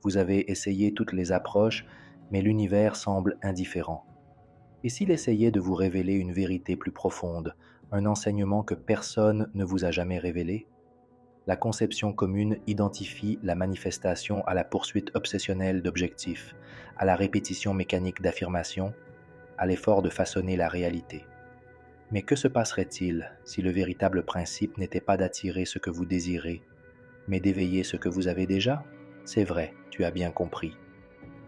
Vous avez essayé toutes les approches, mais l'univers semble indifférent. Et s'il essayait de vous révéler une vérité plus profonde, un enseignement que personne ne vous a jamais révélé? La conception commune identifie la manifestation à la poursuite obsessionnelle d'objectifs, à la répétition mécanique d'affirmations, à l'effort de façonner la réalité. Mais que se passerait-il si le véritable principe n'était pas d'attirer ce que vous désirez, mais d'éveiller ce que vous avez déjà? C'est vrai, tu as bien compris.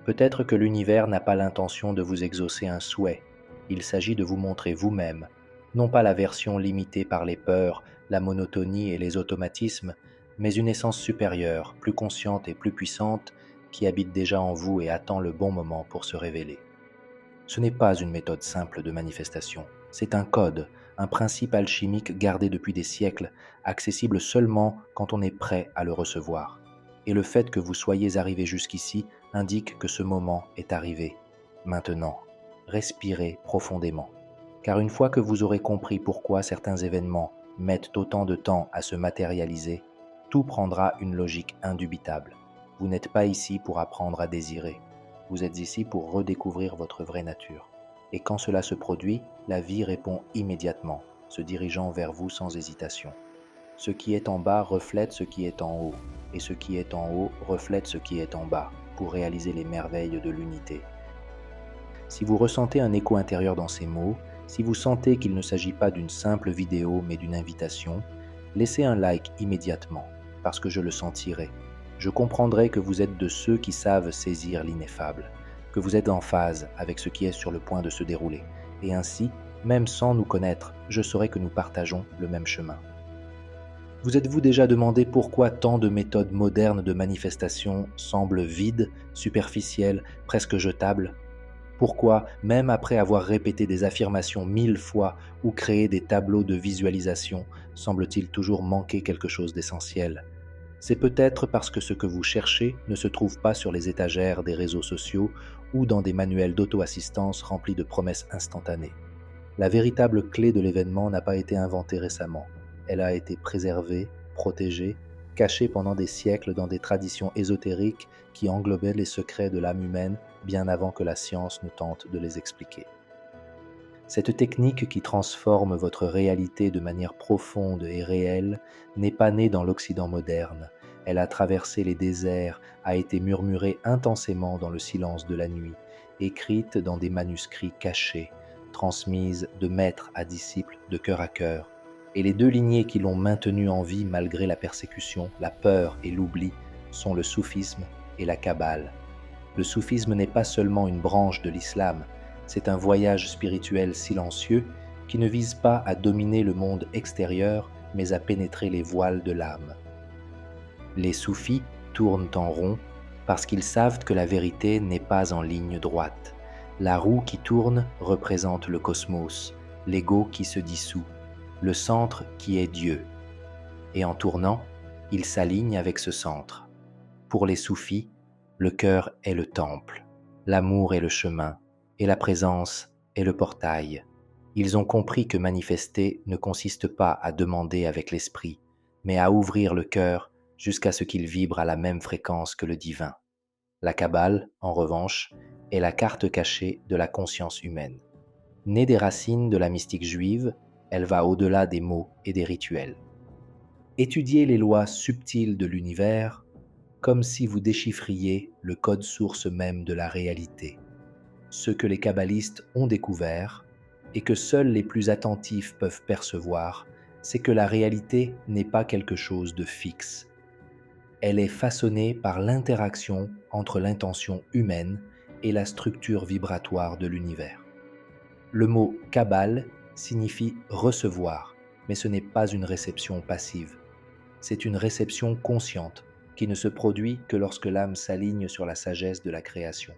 Peut-être que l'univers n'a pas l'intention de vous exaucer un souhait. Il s'agit de vous montrer vous-même, non pas la version limitée par les peurs, la monotonie et les automatismes, mais une essence supérieure, plus consciente et plus puissante, qui habite déjà en vous et attend le bon moment pour se révéler. Ce n'est pas une méthode simple de manifestation, c'est un code, un principe alchimique gardé depuis des siècles, accessible seulement quand on est prêt à le recevoir. Et le fait que vous soyez arrivé jusqu'ici indique que ce moment est arrivé. Maintenant, respirez profondément. Car une fois que vous aurez compris pourquoi certains événements mettent autant de temps à se matérialiser, tout prendra une logique indubitable. Vous n'êtes pas ici pour apprendre à désirer. Vous êtes ici pour redécouvrir votre vraie nature. Et quand cela se produit, la vie répond immédiatement, se dirigeant vers vous sans hésitation. Ce qui est en bas reflète ce qui est en haut, et ce qui est en haut reflète ce qui est en bas, pour réaliser les merveilles de l'unité. Si vous ressentez un écho intérieur dans ces mots, si vous sentez qu'il ne s'agit pas d'une simple vidéo mais d'une invitation, laissez un like immédiatement, parce que je le sentirai. Je comprendrai que vous êtes de ceux qui savent saisir l'ineffable, que vous êtes en phase avec ce qui est sur le point de se dérouler, et ainsi, même sans nous connaître, je saurai que nous partageons le même chemin. Vous êtes-vous déjà demandé pourquoi tant de méthodes modernes de manifestation semblent vides, superficielles, presque jetables? Pourquoi, même après avoir répété des affirmations 1000 fois ou créé des tableaux de visualisation, semble-t-il toujours manquer quelque chose d'essentiel? C'est peut-être parce que ce que vous cherchez ne se trouve pas sur les étagères des réseaux sociaux ou dans des manuels d'auto-assistance remplis de promesses instantanées. La véritable clé de l'événement n'a pas été inventée récemment. Elle a été préservée, protégée, cachée pendant des siècles dans des traditions ésotériques qui englobaient les secrets de l'âme humaine bien avant que la science ne tente de les expliquer. Cette technique qui transforme votre réalité de manière profonde et réelle n'est pas née dans l'Occident moderne. Elle a traversé les déserts, a été murmurée intensément dans le silence de la nuit, écrite dans des manuscrits cachés, transmise de maître à disciple, de cœur à cœur. Et les deux lignées qui l'ont maintenue en vie malgré la persécution, la peur et l'oubli sont le soufisme et la Kabbale. Le soufisme n'est pas seulement une branche de l'islam, c'est un voyage spirituel silencieux qui ne vise pas à dominer le monde extérieur, mais à pénétrer les voiles de l'âme. Les soufis tournent en rond parce qu'ils savent que la vérité n'est pas en ligne droite. La roue qui tourne représente le cosmos, l'ego qui se dissout, le centre qui est Dieu. Et en tournant, ils s'alignent avec ce centre. Pour les soufis, le cœur est le temple, l'amour est le chemin, et la présence est le portail. Ils ont compris que manifester ne consiste pas à demander avec l'esprit, mais à ouvrir le cœur jusqu'à ce qu'il vibre à la même fréquence que le divin. La Kabbale, en revanche, est la carte cachée de la conscience humaine. Née des racines de la mystique juive, elle va au-delà des mots et des rituels. Étudier les lois subtiles de l'univers comme si vous déchiffriez le code source même de la réalité. Ce que les kabbalistes ont découvert, et que seuls les plus attentifs peuvent percevoir, c'est que la réalité n'est pas quelque chose de fixe. Elle est façonnée par l'interaction entre l'intention humaine et la structure vibratoire de l'univers. Le mot Kabbale signifie recevoir, mais ce n'est pas une réception passive. C'est une réception consciente qui ne se produit que lorsque l'âme s'aligne sur la sagesse de la création.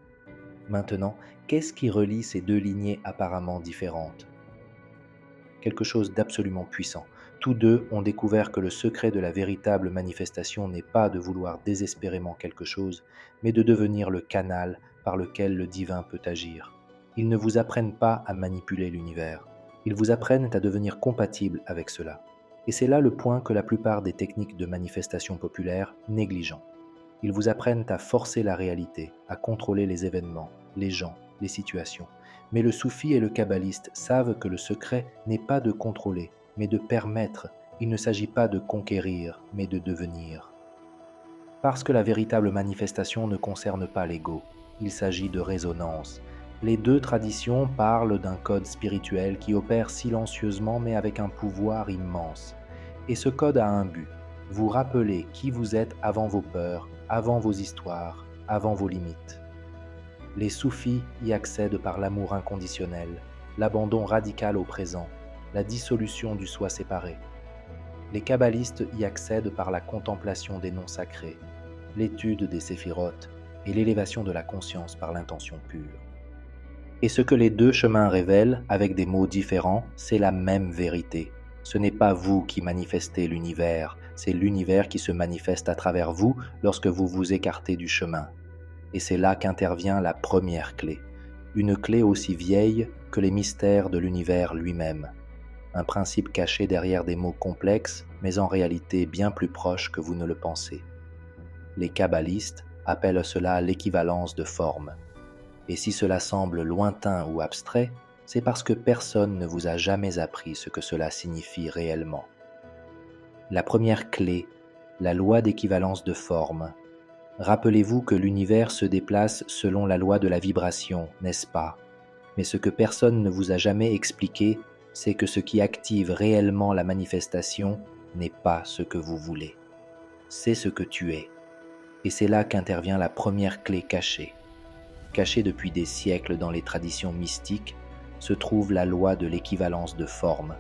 Maintenant, qu'est-ce qui relie ces deux lignées apparemment différentes? Quelque chose d'absolument puissant. Tous deux ont découvert que le secret de la véritable manifestation n'est pas de vouloir désespérément quelque chose, mais de devenir le canal par lequel le divin peut agir. Ils ne vous apprennent pas à manipuler l'univers, ils vous apprennent à devenir compatible avec cela. Et c'est là le point que la plupart des techniques de manifestation populaire négligent. Ils vous apprennent à forcer la réalité, à contrôler les événements, les gens, les situations. Mais le soufi et le kabbaliste savent que le secret n'est pas de contrôler, mais de permettre. Il ne s'agit pas de conquérir, mais de devenir. Parce que la véritable manifestation ne concerne pas l'ego, il s'agit de résonance. Les deux traditions parlent d'un code spirituel qui opère silencieusement mais avec un pouvoir immense. Et ce code a un but, vous rappeler qui vous êtes avant vos peurs, avant vos histoires, avant vos limites. Les soufis y accèdent par l'amour inconditionnel, l'abandon radical au présent, la dissolution du soi séparé. Les kabbalistes y accèdent par la contemplation des noms sacrés, l'étude des séphirotes et l'élévation de la conscience par l'intention pure. Et ce que les deux chemins révèlent, avec des mots différents, c'est la même vérité. Ce n'est pas vous qui manifestez l'univers, c'est l'univers qui se manifeste à travers vous lorsque vous vous écartez du chemin. Et c'est là qu'intervient la première clé, une clé aussi vieille que les mystères de l'univers lui-même. Un principe caché derrière des mots complexes, mais en réalité bien plus proche que vous ne le pensez. Les kabbalistes appellent cela l'équivalence de forme. Et si cela semble lointain ou abstrait, c'est parce que personne ne vous a jamais appris ce que cela signifie réellement. La première clé, la loi d'équivalence de forme. Rappelez-vous que l'univers se déplace selon la loi de la vibration, n'est-ce pas? Mais ce que personne ne vous a jamais expliqué, c'est que ce qui active réellement la manifestation n'est pas ce que vous voulez. C'est ce que tu es. Et c'est là qu'intervient la première clé cachée. Cachée depuis des siècles dans les traditions mystiques, se trouve la loi de l'équivalence de forme.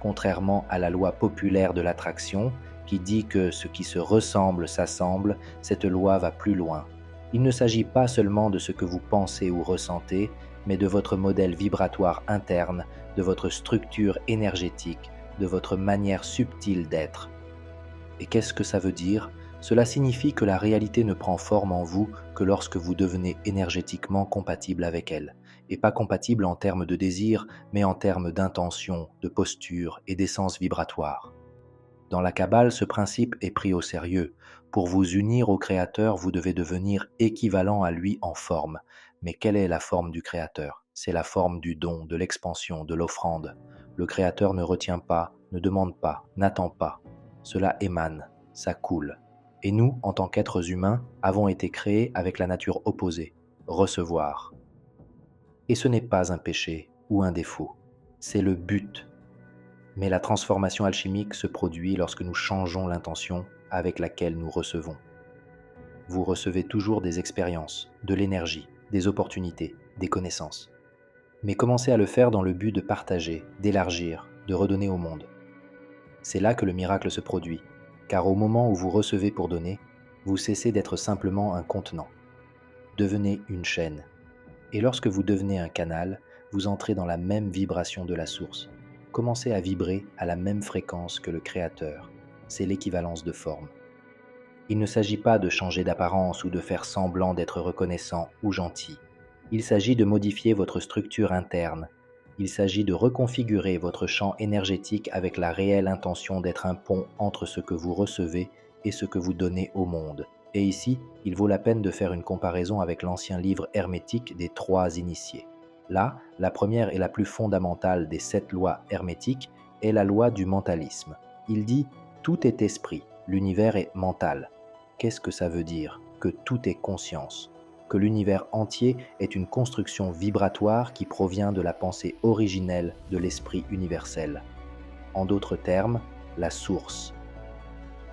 Contrairement à la loi populaire de l'attraction, qui dit que ce qui se ressemble s'assemble, cette loi va plus loin. Il ne s'agit pas seulement de ce que vous pensez ou ressentez, mais de votre modèle vibratoire interne, de votre structure énergétique, de votre manière subtile d'être. Et qu'est-ce que ça veut dire ? Cela signifie que la réalité ne prend forme en vous que lorsque vous devenez énergétiquement compatible avec elle, et pas compatible en termes de désir, mais en termes d'intention, de posture et d'essence vibratoire. Dans la Kabbale, ce principe est pris au sérieux. Pour vous unir au Créateur, vous devez devenir équivalent à lui en forme. Mais quelle est la forme du Créateur ? C'est la forme du don, de l'expansion, de l'offrande. Le Créateur ne retient pas, ne demande pas, n'attend pas. Cela émane, ça coule. Et nous, en tant qu'êtres humains, avons été créés avec la nature opposée, recevoir. Et ce n'est pas un péché ou un défaut, c'est le but. Mais la transformation alchimique se produit lorsque nous changeons l'intention avec laquelle nous recevons. Vous recevez toujours des expériences, de l'énergie, des opportunités, des connaissances. Mais commencez à le faire dans le but de partager, d'élargir, de redonner au monde. C'est là que le miracle se produit, car au moment où vous recevez pour donner, vous cessez d'être simplement un contenant. Devenez une chaîne. Et lorsque vous devenez un canal, vous entrez dans la même vibration de la source. Commencez à vibrer à la même fréquence que le Créateur. C'est l'équivalence de forme. Il ne s'agit pas de changer d'apparence ou de faire semblant d'être reconnaissant ou gentil. Il s'agit de modifier votre structure interne. Il s'agit de reconfigurer votre champ énergétique avec la réelle intention d'être un pont entre ce que vous recevez et ce que vous donnez au monde. Et ici, il vaut la peine de faire une comparaison avec l'ancien livre hermétique des 3 initiés. Là, la première et la plus fondamentale des 7 lois hermétiques est la loi du mentalisme. Il dit « tout est esprit, l'univers est mental ». Qu'est-ce que ça veut dire ? Que tout est conscience. Que l'univers entier est une construction vibratoire qui provient de la pensée originelle de l'esprit universel. En d'autres termes, la source.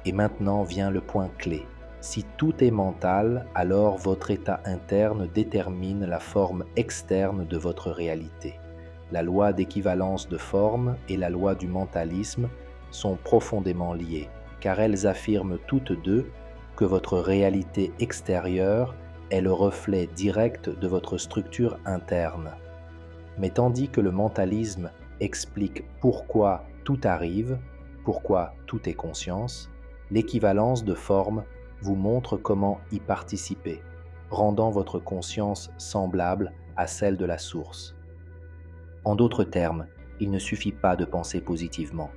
Et maintenant vient le point clé. Si tout est mental, alors votre état interne détermine la forme externe de votre réalité. La loi d'équivalence de forme et la loi du mentalisme sont profondément liées, car elles affirment toutes deux que votre réalité extérieure est le reflet direct de votre structure interne. Mais tandis que le mentalisme explique pourquoi tout arrive, pourquoi tout est conscience, l'équivalence de forme vous montre comment y participer, rendant votre conscience semblable à celle de la source. En d'autres termes, il ne suffit pas de penser positivement.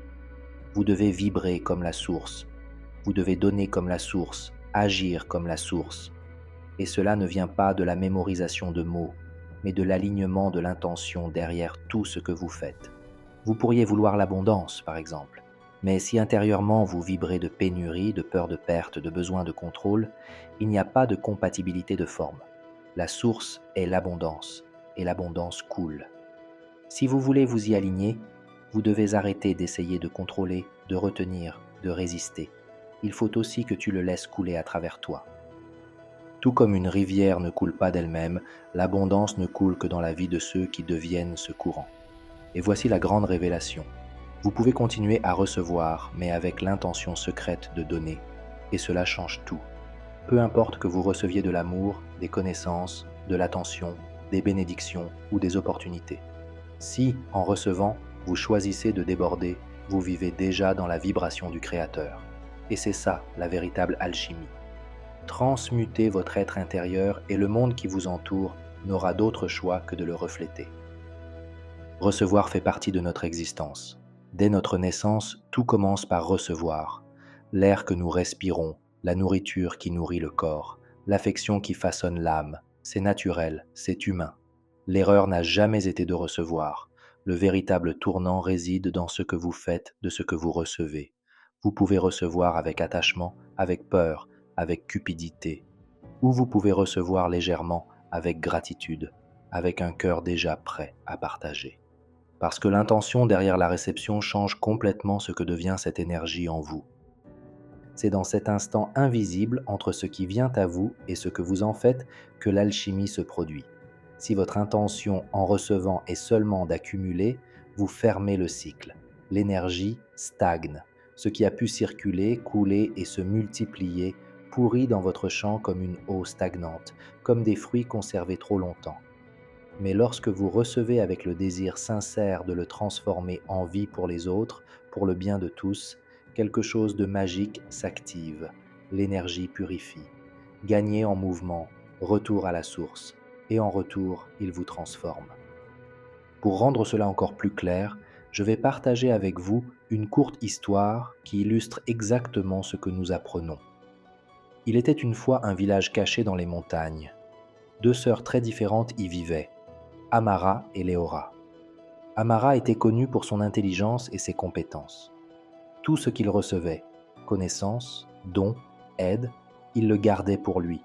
Vous devez vibrer comme la source. Vous devez donner comme la source, agir comme la source. Et cela ne vient pas de la mémorisation de mots, mais de l'alignement de l'intention derrière tout ce que vous faites. Vous pourriez vouloir l'abondance, par exemple, mais si intérieurement vous vibrez de pénurie, de peur de perte, de besoin de contrôle, il n'y a pas de compatibilité de forme. La source est l'abondance, et l'abondance coule. Si vous voulez vous y aligner, vous devez arrêter d'essayer de contrôler, de retenir, de résister. Il faut aussi que tu le laisses couler à travers toi. Tout comme une rivière ne coule pas d'elle-même, l'abondance ne coule que dans la vie de ceux qui deviennent ce courant. Et voici la grande révélation. Vous pouvez continuer à recevoir, mais avec l'intention secrète de donner, et cela change tout. Peu importe que vous receviez de l'amour, des connaissances, de l'attention, des bénédictions ou des opportunités. Si, en recevant, vous choisissez de déborder, vous vivez déjà dans la vibration du Créateur. Et c'est ça, la véritable alchimie. Transmutez votre être intérieur et le monde qui vous entoure n'aura d'autre choix que de le refléter. Recevoir fait partie de notre existence. Dès notre naissance, tout commence par recevoir. L'air que nous respirons, la nourriture qui nourrit le corps, l'affection qui façonne l'âme, c'est naturel, c'est humain. L'erreur n'a jamais été de recevoir. Le véritable tournant réside dans ce que vous faites de ce que vous recevez. Vous pouvez recevoir avec attachement, avec peur, avec cupidité, ou vous pouvez recevoir légèrement avec gratitude, avec un cœur déjà prêt à partager. Parce que l'intention derrière la réception change complètement ce que devient cette énergie en vous. C'est dans cet instant invisible entre ce qui vient à vous et ce que vous en faites que l'alchimie se produit. Si votre intention en recevant est seulement d'accumuler, vous fermez le cycle. L'énergie stagne. Ce qui a pu circuler, couler et se multiplier pourrit dans votre champ comme une eau stagnante, comme des fruits conservés trop longtemps. Mais lorsque vous recevez avec le désir sincère de le transformer en vie pour les autres, pour le bien de tous, quelque chose de magique s'active, l'énergie purifie. Gagnez en mouvement, retour à la source, et en retour, il vous transforme. Pour rendre cela encore plus clair, je vais partager avec vous une courte histoire qui illustre exactement ce que nous apprenons. Il était une fois un village caché dans les montagnes. Deux sœurs très différentes y vivaient, Amara et Léora. Amara était connu pour son intelligence et ses compétences. Tout ce qu'il recevait, connaissances, dons, aide, il le gardait pour lui.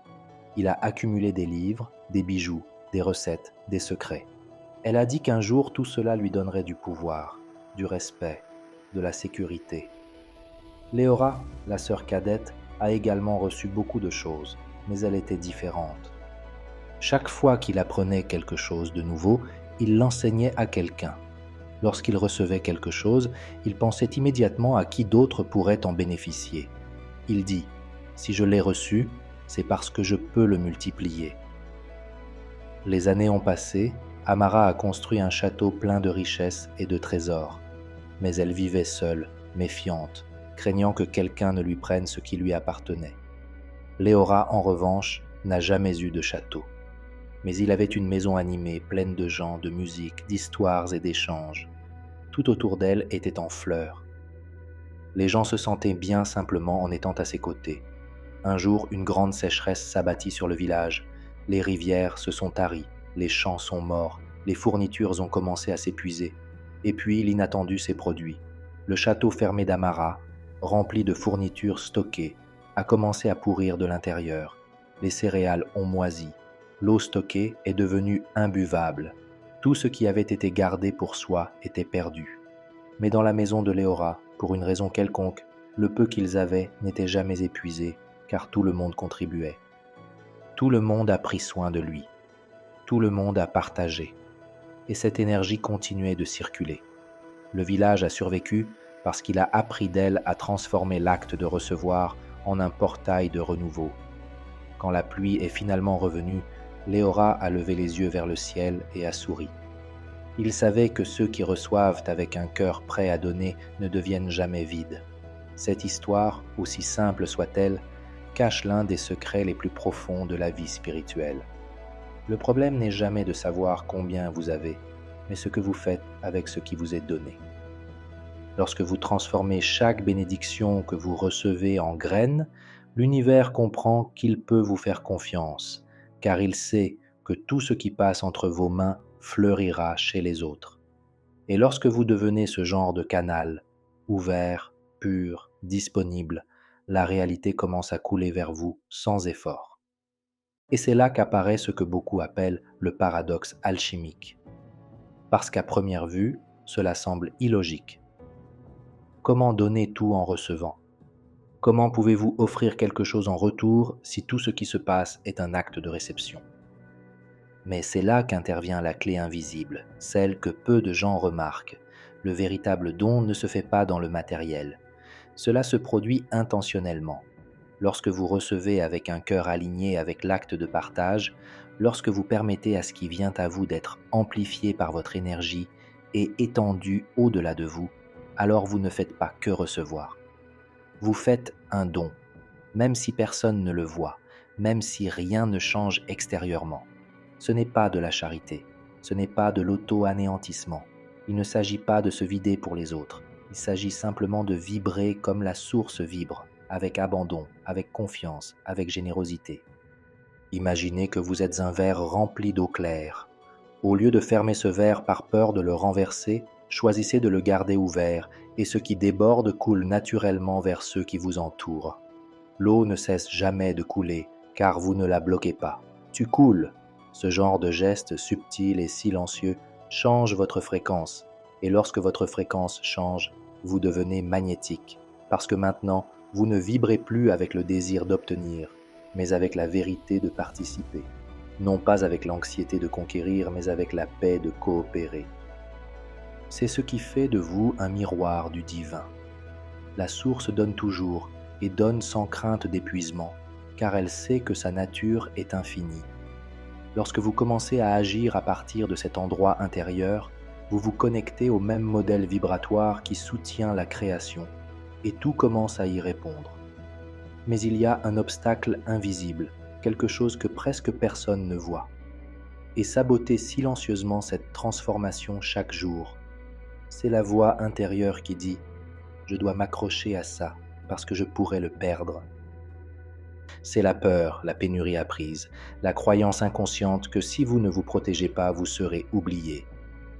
Il a accumulé des livres, des bijoux, des recettes, des secrets. Elle a dit qu'un jour tout cela lui donnerait du pouvoir, du respect, de la sécurité. Léora, la sœur cadette, a également reçu beaucoup de choses, mais elle était différente. Chaque fois qu'il apprenait quelque chose de nouveau, il l'enseignait à quelqu'un. Lorsqu'il recevait quelque chose, il pensait immédiatement à qui d'autre pourrait en bénéficier. Il dit « Si je l'ai reçu, c'est parce que je peux le multiplier. » Les années ont passé, Amara a construit un château plein de richesses et de trésors. Mais elle vivait seule, méfiante, craignant que quelqu'un ne lui prenne ce qui lui appartenait. Léora, en revanche, n'a jamais eu de château. Mais il avait une maison animée, pleine de gens, de musique, d'histoires et d'échanges. Tout autour d'elle était en fleurs. Les gens se sentaient bien simplement en étant à ses côtés. Un jour, une grande sécheresse s'abattit sur le village. Les rivières se sont taries, les champs sont morts, les fournitures ont commencé à s'épuiser. Et puis l'inattendu s'est produit. Le château fermé d'Amara, rempli de fournitures stockées, a commencé à pourrir de l'intérieur. Les céréales ont moisi. L'eau stockée est devenue imbuvable. Tout ce qui avait été gardé pour soi était perdu. Mais dans la maison de Léora, pour une raison quelconque, le peu qu'ils avaient n'était jamais épuisé, car tout le monde contribuait. Tout le monde a pris soin de lui. Tout le monde a partagé. Et cette énergie continuait de circuler. Le village a survécu parce qu'il a appris d'elle à transformer l'acte de recevoir en un portail de renouveau. Quand la pluie est finalement revenue, Léora a levé les yeux vers le ciel et a souri. Il savait que ceux qui reçoivent avec un cœur prêt à donner ne deviennent jamais vides. Cette histoire, aussi simple soit-elle, cache l'un des secrets les plus profonds de la vie spirituelle. Le problème n'est jamais de savoir combien vous avez, mais ce que vous faites avec ce qui vous est donné. Lorsque vous transformez chaque bénédiction que vous recevez en graines, L'univers comprend qu'il peut vous faire confiance, car il sait que tout ce qui passe entre vos mains fleurira chez les autres. Et lorsque vous devenez ce genre de canal, ouvert, pur, disponible, la réalité commence à couler vers vous sans effort. Et c'est là qu'apparaît ce que beaucoup appellent le paradoxe alchimique. Parce qu'à première vue, cela semble illogique. Comment donner tout en recevant? Comment pouvez-vous offrir quelque chose en retour si tout ce qui se passe est un acte de réception? Mais c'est là qu'intervient la clé invisible, celle que peu de gens remarquent. Le véritable don ne se fait pas dans le matériel. Cela se produit intentionnellement. Lorsque vous recevez avec un cœur aligné avec l'acte de partage, lorsque vous permettez à ce qui vient à vous d'être amplifié par votre énergie et étendu au-delà de vous, alors vous ne faites pas que recevoir. Vous faites un don, même si personne ne le voit, même si rien ne change extérieurement. Ce n'est pas de la charité, ce n'est pas de l'auto-anéantissement. Il ne s'agit pas de se vider pour les autres, il s'agit simplement de vibrer comme la source vibre, avec abandon, avec confiance, avec générosité. Imaginez que vous êtes un verre rempli d'eau claire. Au lieu de fermer ce verre par peur de le renverser, choisissez de le garder ouvert et ce qui déborde coule naturellement vers ceux qui vous entourent. L'eau ne cesse jamais de couler car vous ne la bloquez pas. Tu coules. Ce genre de geste subtil et silencieux change votre fréquence et lorsque votre fréquence change, vous devenez magnétique parce que maintenant, vous ne vibrez plus avec le désir d'obtenir, mais avec la vérité de participer. Non pas avec l'anxiété de conquérir, mais avec la paix de coopérer. C'est ce qui fait de vous un miroir du divin. La source donne toujours et donne sans crainte d'épuisement, car elle sait que sa nature est infinie. Lorsque vous commencez à agir à partir de cet endroit intérieur, vous vous connectez au même modèle vibratoire qui soutient la création, et tout commence à y répondre. Mais il y a un obstacle invisible, quelque chose que presque personne ne voit. Et saboter silencieusement cette transformation chaque jour, c'est la voix intérieure qui dit « Je dois m'accrocher à ça parce que je pourrais le perdre ». C'est la peur, la pénurie apprise, la croyance inconsciente que si vous ne vous protégez pas, vous serez oublié,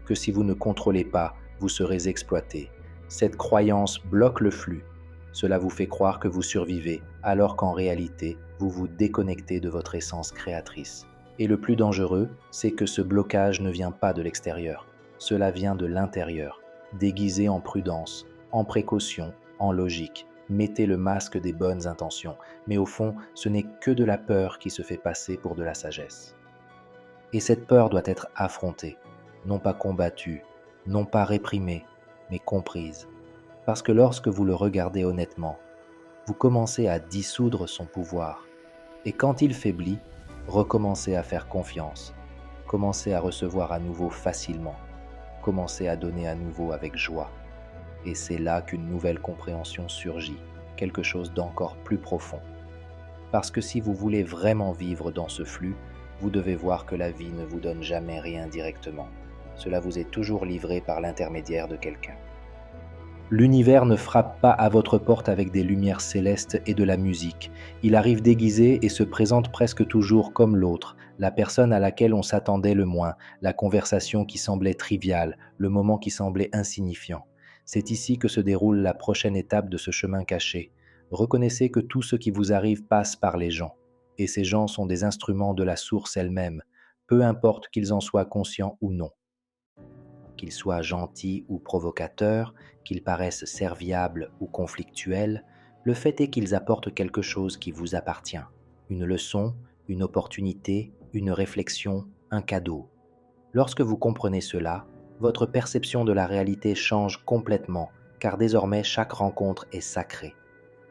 que si vous ne contrôlez pas, vous serez exploité. Cette croyance bloque le flux. Cela vous fait croire que vous survivez, alors qu'en réalité, vous vous déconnectez de votre essence créatrice. Et le plus dangereux, c'est que ce blocage ne vient pas de l'extérieur. Cela vient de l'intérieur, déguisé en prudence, en précaution, en logique. Mettez le masque des bonnes intentions, mais au fond, ce n'est que de la peur qui se fait passer pour de la sagesse. Et cette peur doit être affrontée, non pas combattue, non pas réprimée, mais comprise. Parce que lorsque vous le regardez honnêtement, vous commencez à dissoudre son pouvoir. Et quand il faiblit, recommencez à faire confiance, commencez à recevoir à nouveau facilement, commencez à donner à nouveau avec joie. Et c'est là qu'une nouvelle compréhension surgit, quelque chose d'encore plus profond. Parce que si vous voulez vraiment vivre dans ce flux, vous devez voir que la vie ne vous donne jamais rien directement. Cela vous est toujours livré par l'intermédiaire de quelqu'un. L'univers ne frappe pas à votre porte avec des lumières célestes et de la musique. Il arrive déguisé et se présente presque toujours comme l'autre, la personne à laquelle on s'attendait le moins, la conversation qui semblait triviale, le moment qui semblait insignifiant. C'est ici que se déroule la prochaine étape de ce chemin caché. Reconnaissez que tout ce qui vous arrive passe par les gens, et ces gens sont des instruments de la source elle-même, peu importe qu'ils en soient conscients ou non. Qu'ils soient gentils ou provocateurs, qu'ils paraissent serviables ou conflictuels, le fait est qu'ils apportent quelque chose qui vous appartient. Une leçon, une opportunité, une réflexion, un cadeau. Lorsque vous comprenez cela, votre perception de la réalité change complètement, car désormais chaque rencontre est sacrée.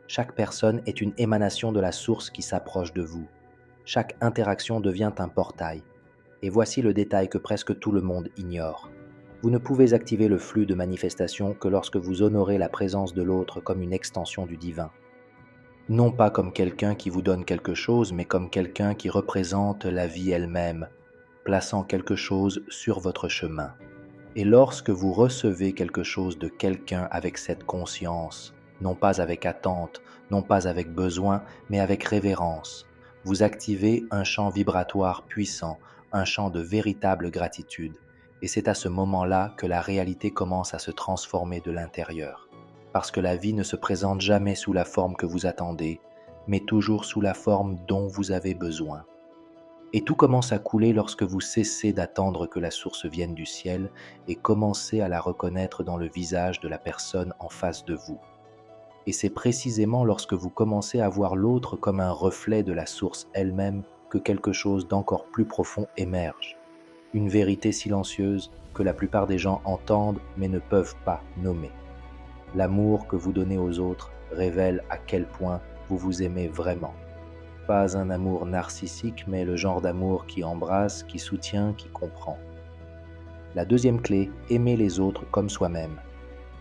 Chaque personne est une émanation de la source qui s'approche de vous. Chaque interaction devient un portail. Et voici le détail que presque tout le monde ignore. Vous ne pouvez activer le flux de manifestation que lorsque vous honorez la présence de l'autre comme une extension du divin. Non pas comme quelqu'un qui vous donne quelque chose, mais comme quelqu'un qui représente la vie elle-même, plaçant quelque chose sur votre chemin. Et lorsque vous recevez quelque chose de quelqu'un avec cette conscience, non pas avec attente, non pas avec besoin, mais avec révérence. Vous activez un champ vibratoire puissant, un champ de véritable gratitude. Et c'est à ce moment-là que la réalité commence à se transformer de l'intérieur. Parce que la vie ne se présente jamais sous la forme que vous attendez, mais toujours sous la forme dont vous avez besoin. Et tout commence à couler lorsque vous cessez d'attendre que la source vienne du ciel et commencez à la reconnaître dans le visage de la personne en face de vous. Et c'est précisément lorsque vous commencez à voir l'autre comme un reflet de la source elle-même que quelque chose d'encore plus profond émerge. Une vérité silencieuse que la plupart des gens entendent mais ne peuvent pas nommer. L'amour que vous donnez aux autres révèle à quel point vous vous aimez vraiment. Pas un amour narcissique, mais le genre d'amour qui embrasse, qui soutient, qui comprend. La deuxième clé, aimer les autres comme soi-même.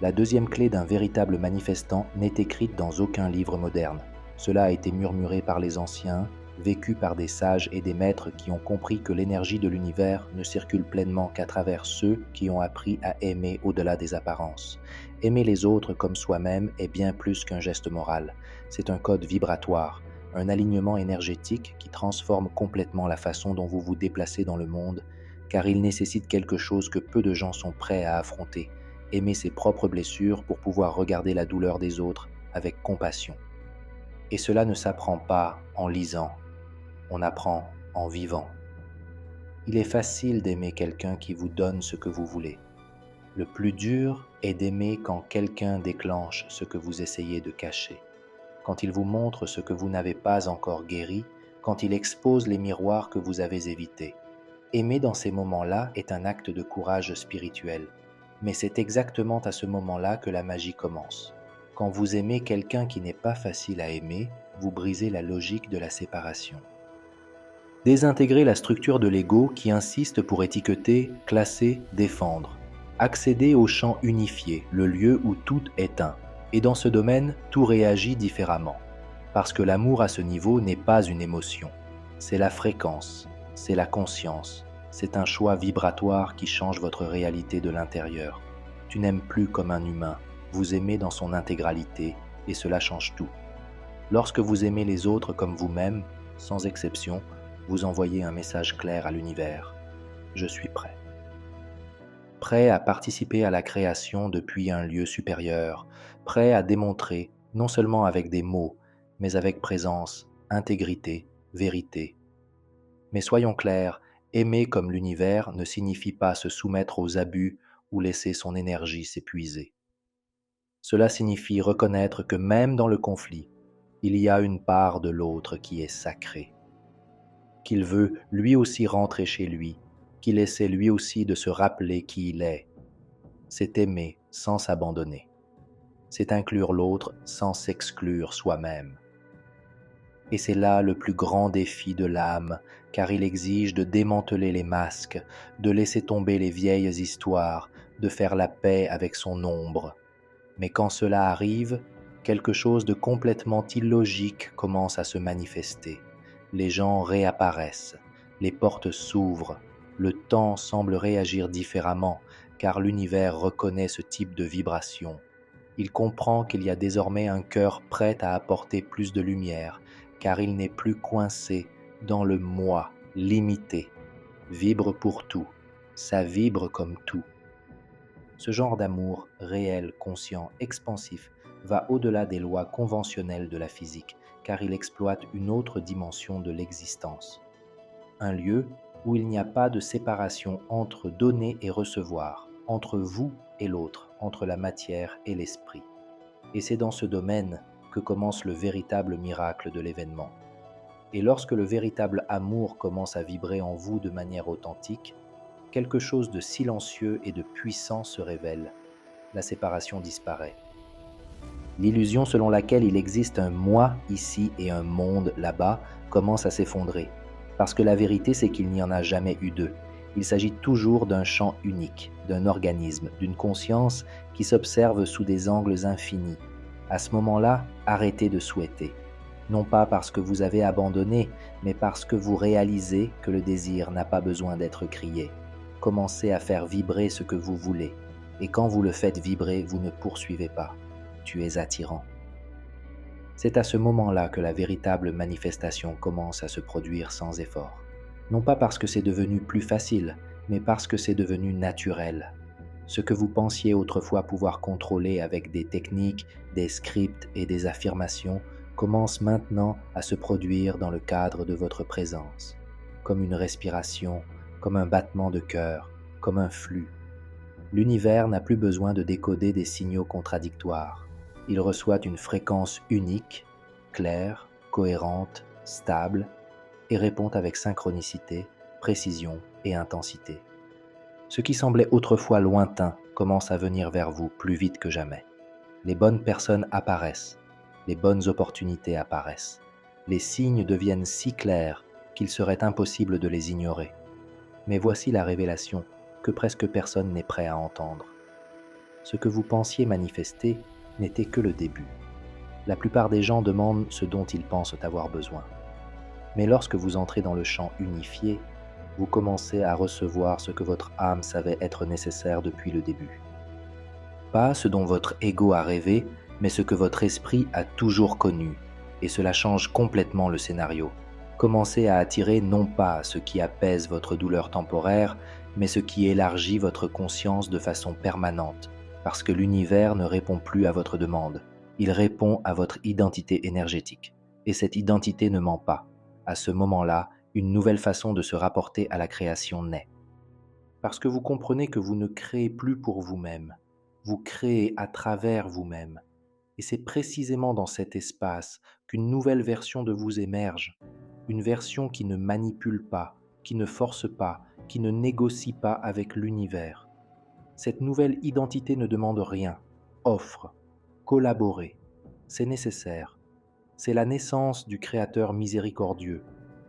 La deuxième clé d'un véritable manifestant n'est écrite dans aucun livre moderne. Cela a été murmuré par les anciens, vécu par des sages et des maîtres qui ont compris que l'énergie de l'univers ne circule pleinement qu'à travers ceux qui ont appris à aimer au-delà des apparences. Aimer les autres comme soi-même est bien plus qu'un geste moral. C'est un code vibratoire, un alignement énergétique qui transforme complètement la façon dont vous vous déplacez dans le monde, car il nécessite quelque chose que peu de gens sont prêts à affronter, aimer ses propres blessures pour pouvoir regarder la douleur des autres avec compassion. Et cela ne s'apprend pas en lisant, on apprend en vivant. Il est facile d'aimer quelqu'un qui vous donne ce que vous voulez. Le plus dur est d'aimer quand quelqu'un déclenche ce que vous essayez de cacher, quand il vous montre ce que vous n'avez pas encore guéri, quand il expose les miroirs que vous avez évités. Aimer dans ces moments-là est un acte de courage spirituel, mais c'est exactement à ce moment-là que la magie commence. Quand vous aimez quelqu'un qui n'est pas facile à aimer, vous brisez la logique de la séparation. Désintégrez la structure de l'ego qui insiste pour étiqueter, classer, défendre. Accédez au champ unifié, le lieu où tout est un. Et dans ce domaine, tout réagit différemment. Parce que l'amour à ce niveau n'est pas une émotion. C'est la fréquence, c'est la conscience, c'est un choix vibratoire qui change votre réalité de l'intérieur. Tu n'aimes plus comme un humain, vous aimez dans son intégralité et cela change tout. Lorsque vous aimez les autres comme vous-même, sans exception, vous envoyez un message clair à l'univers. Je suis prêt. Prêt à participer à la création depuis un lieu supérieur, prêt à démontrer, non seulement avec des mots, mais avec présence, intégrité, vérité. Mais soyons clairs, aimer comme l'univers ne signifie pas se soumettre aux abus ou laisser son énergie s'épuiser. Cela signifie reconnaître que même dans le conflit, il y a une part de l'autre qui est sacrée, qu'il veut lui aussi rentrer chez lui, qu'il essaie lui aussi de se rappeler qui il est. C'est aimer sans s'abandonner. C'est inclure l'autre sans s'exclure soi-même. Et c'est là le plus grand défi de l'âme, car il exige de démanteler les masques, de laisser tomber les vieilles histoires, de faire la paix avec son ombre. Mais quand cela arrive, quelque chose de complètement illogique commence à se manifester. Les gens réapparaissent, les portes s'ouvrent, le temps semble réagir différemment, car l'univers reconnaît ce type de vibration. Il comprend qu'il y a désormais un cœur prêt à apporter plus de lumière, car il n'est plus coincé dans le moi limité. Vibre pour tout, ça vibre comme tout. Ce genre d'amour réel, conscient, expansif va au-delà des lois conventionnelles de la physique, car il exploite une autre dimension de l'existence. Un lieu où il n'y a pas de séparation entre donner et recevoir, entre vous et l'autre, entre la matière et l'esprit. Et c'est dans ce domaine que commence le véritable miracle de l'événement. Et lorsque le véritable amour commence à vibrer en vous de manière authentique, quelque chose de silencieux et de puissant se révèle. La séparation disparaît. L'illusion selon laquelle il existe un moi ici et un monde là-bas commence à s'effondrer. Parce que la vérité, c'est qu'il n'y en a jamais eu deux. Il s'agit toujours d'un champ unique, d'un organisme, d'une conscience qui s'observe sous des angles infinis. À ce moment-là, arrêtez de souhaiter. Non pas parce que vous avez abandonné, mais parce que vous réalisez que le désir n'a pas besoin d'être crié. Commencez à faire vibrer ce que vous voulez. Et quand vous le faites vibrer, vous ne poursuivez pas. Tu es attirant. C'est à ce moment-là que la véritable manifestation commence à se produire sans effort. Non pas parce que c'est devenu plus facile, mais parce que c'est devenu naturel. Ce que vous pensiez autrefois pouvoir contrôler avec des techniques, des scripts et des affirmations commence maintenant à se produire dans le cadre de votre présence, comme une respiration, comme un battement de cœur, comme un flux. L'univers n'a plus besoin de décoder des signaux contradictoires. Il reçoit une fréquence unique, claire, cohérente, stable, et répond avec synchronicité, précision et intensité. Ce qui semblait autrefois lointain commence à venir vers vous plus vite que jamais. Les bonnes personnes apparaissent, les bonnes opportunités apparaissent. Les signes deviennent si clairs qu'il serait impossible de les ignorer. Mais voici la révélation que presque personne n'est prêt à entendre. Ce que vous pensiez manifester n'était que le début. La plupart des gens demandent ce dont ils pensent avoir besoin. Mais lorsque vous entrez dans le champ unifié, vous commencez à recevoir ce que votre âme savait être nécessaire depuis le début. Pas ce dont votre ego a rêvé, mais ce que votre esprit a toujours connu, et cela change complètement le scénario. Commencez à attirer non pas ce qui apaise votre douleur temporaire, mais ce qui élargit votre conscience de façon permanente, parce que l'univers ne répond plus à votre demande, il répond à votre identité énergétique. Et cette identité ne ment pas. À ce moment-là, une nouvelle façon de se rapporter à la création naît. Parce que vous comprenez que vous ne créez plus pour vous-même, vous créez à travers vous-même. Et c'est précisément dans cet espace qu'une nouvelle version de vous émerge, une version qui ne manipule pas, qui ne force pas, qui ne négocie pas avec l'univers. Cette nouvelle identité ne demande rien, offre, collaborer. C'est nécessaire. C'est la naissance du Créateur miséricordieux.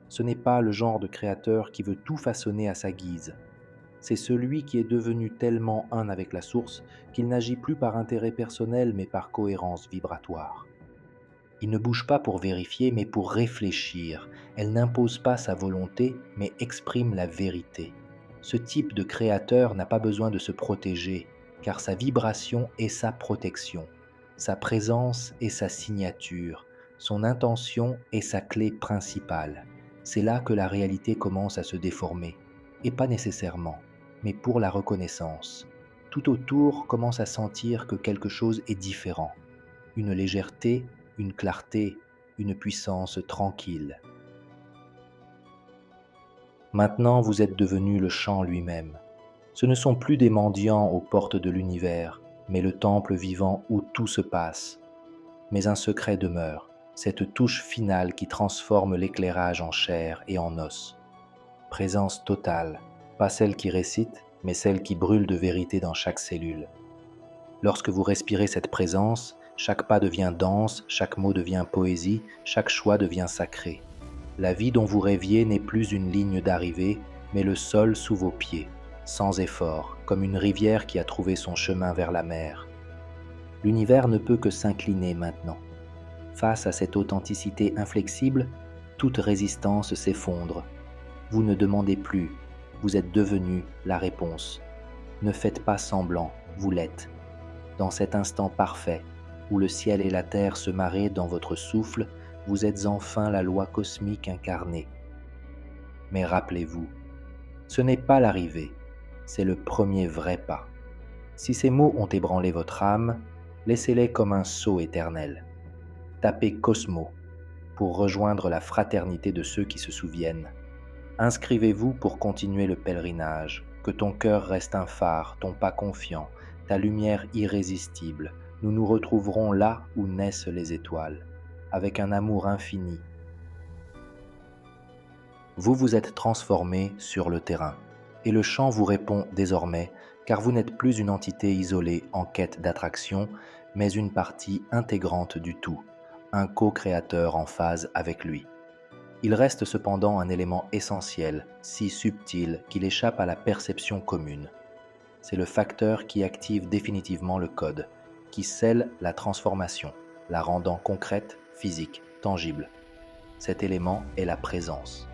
Ce n'est pas le genre de créateur qui veut tout façonner à sa guise. C'est celui qui est devenu tellement un avec la source qu'il n'agit plus par intérêt personnel mais par cohérence vibratoire. Il ne bouge pas pour vérifier mais pour réfléchir. Elle n'impose pas sa volonté mais exprime la vérité. Ce type de créateur n'a pas besoin de se protéger car sa vibration est sa protection. Sa présence est sa signature. Son intention est sa clé principale. C'est là que la réalité commence à se déformer, et pas nécessairement, mais pour la reconnaissance. Tout autour commence à sentir que quelque chose est différent. Une légèreté, une clarté, une puissance tranquille. Maintenant, vous êtes devenu le chant lui-même. Ce ne sont plus des mendiants aux portes de l'univers, mais le temple vivant où tout se passe. Mais un secret demeure, cette touche finale qui transforme l'éclairage en chair et en os. Présence totale, pas celle qui récite, mais celle qui brûle de vérité dans chaque cellule. Lorsque vous respirez cette présence, chaque pas devient danse, chaque mot devient poésie, chaque choix devient sacré. La vie dont vous rêviez n'est plus une ligne d'arrivée, mais le sol sous vos pieds, sans effort, comme une rivière qui a trouvé son chemin vers la mer. L'univers ne peut que s'incliner maintenant. Face à cette authenticité inflexible, toute résistance s'effondre. Vous ne demandez plus, vous êtes devenu la réponse. Ne faites pas semblant, vous l'êtes. Dans cet instant parfait, où le ciel et la terre se marient dans votre souffle, vous êtes enfin la loi cosmique incarnée. Mais rappelez-vous, ce n'est pas l'arrivée, c'est le premier vrai pas. Si ces mots ont ébranlé votre âme, laissez-les comme un sceau éternel. Tapez Cosmo pour rejoindre la fraternité de ceux qui se souviennent. Inscrivez-vous pour continuer le pèlerinage, que ton cœur reste un phare, ton pas confiant, ta lumière irrésistible. Nous nous retrouverons là où naissent les étoiles, avec un amour infini. Vous vous êtes transformé sur le terrain, et le chant vous répond désormais, car vous n'êtes plus une entité isolée en quête d'attraction, mais une partie intégrante du tout, un co-créateur en phase avec lui. Il reste cependant un élément essentiel, si subtil qu'il échappe à la perception commune. C'est le facteur qui active définitivement le code, qui scelle la transformation, la rendant concrète, physique, tangible. Cet élément est la présence.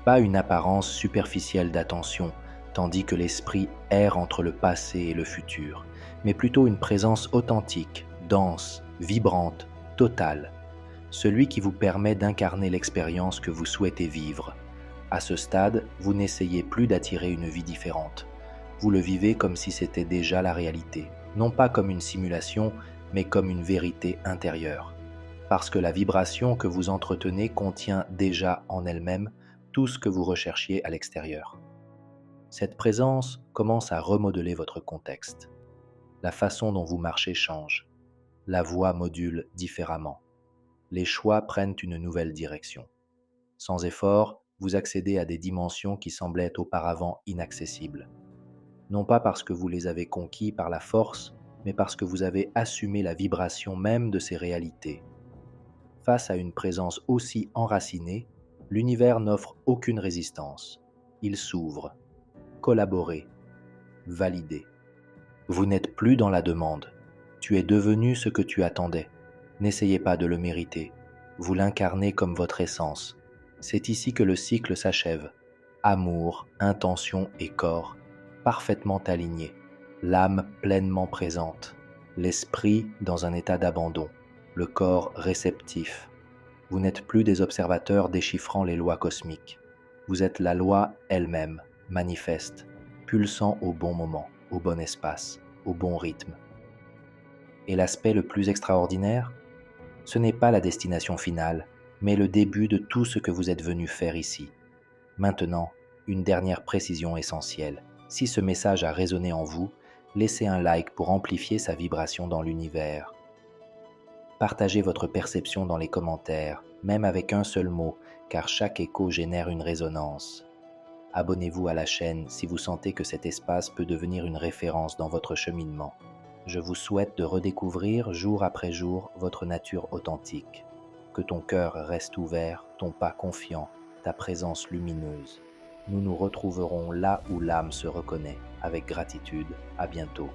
Pas une apparence superficielle d'attention, tandis que l'esprit erre entre le passé et le futur, mais plutôt une présence authentique, dense, vibrante, total, celui qui vous permet d'incarner l'expérience que vous souhaitez vivre. À ce stade, vous n'essayez plus d'attirer une vie différente. Vous le vivez comme si c'était déjà la réalité, non pas comme une simulation, mais comme une vérité intérieure. Parce que la vibration que vous entretenez contient déjà en elle-même tout ce que vous recherchiez à l'extérieur. Cette présence commence à remodeler votre contexte. La façon dont vous marchez change. La voix module différemment. Les choix prennent une nouvelle direction. Sans effort, vous accédez à des dimensions qui semblaient auparavant inaccessibles. Non pas parce que vous les avez conquis par la force, mais parce que vous avez assumé la vibration même de ces réalités. Face à une présence aussi enracinée, l'univers n'offre aucune résistance. Il s'ouvre. Collaborez. Validez. Vous n'êtes plus dans la demande. Tu es devenu ce que tu attendais. N'essayez pas de le mériter. Vous l'incarnez comme votre essence. C'est ici que le cycle s'achève. Amour, intention et corps, parfaitement alignés. L'âme pleinement présente. L'esprit dans un état d'abandon. Le corps réceptif. Vous n'êtes plus des observateurs déchiffrant les lois cosmiques. Vous êtes la loi elle-même, manifeste, pulsant au bon moment, au bon espace, au bon rythme. Et l'aspect le plus extraordinaire, ce n'est pas la destination finale, mais le début de tout ce que vous êtes venu faire ici. Maintenant, une dernière précision essentielle. Si ce message a résonné en vous, laissez un like pour amplifier sa vibration dans l'univers. Partagez votre perception dans les commentaires, même avec un seul mot, car chaque écho génère une résonance. Abonnez-vous à la chaîne si vous sentez que cet espace peut devenir une référence dans votre cheminement. Je vous souhaite de redécouvrir jour après jour votre nature authentique. Que ton cœur reste ouvert, ton pas confiant, ta présence lumineuse. Nous nous retrouverons là où l'âme se reconnaît. Avec gratitude, à bientôt.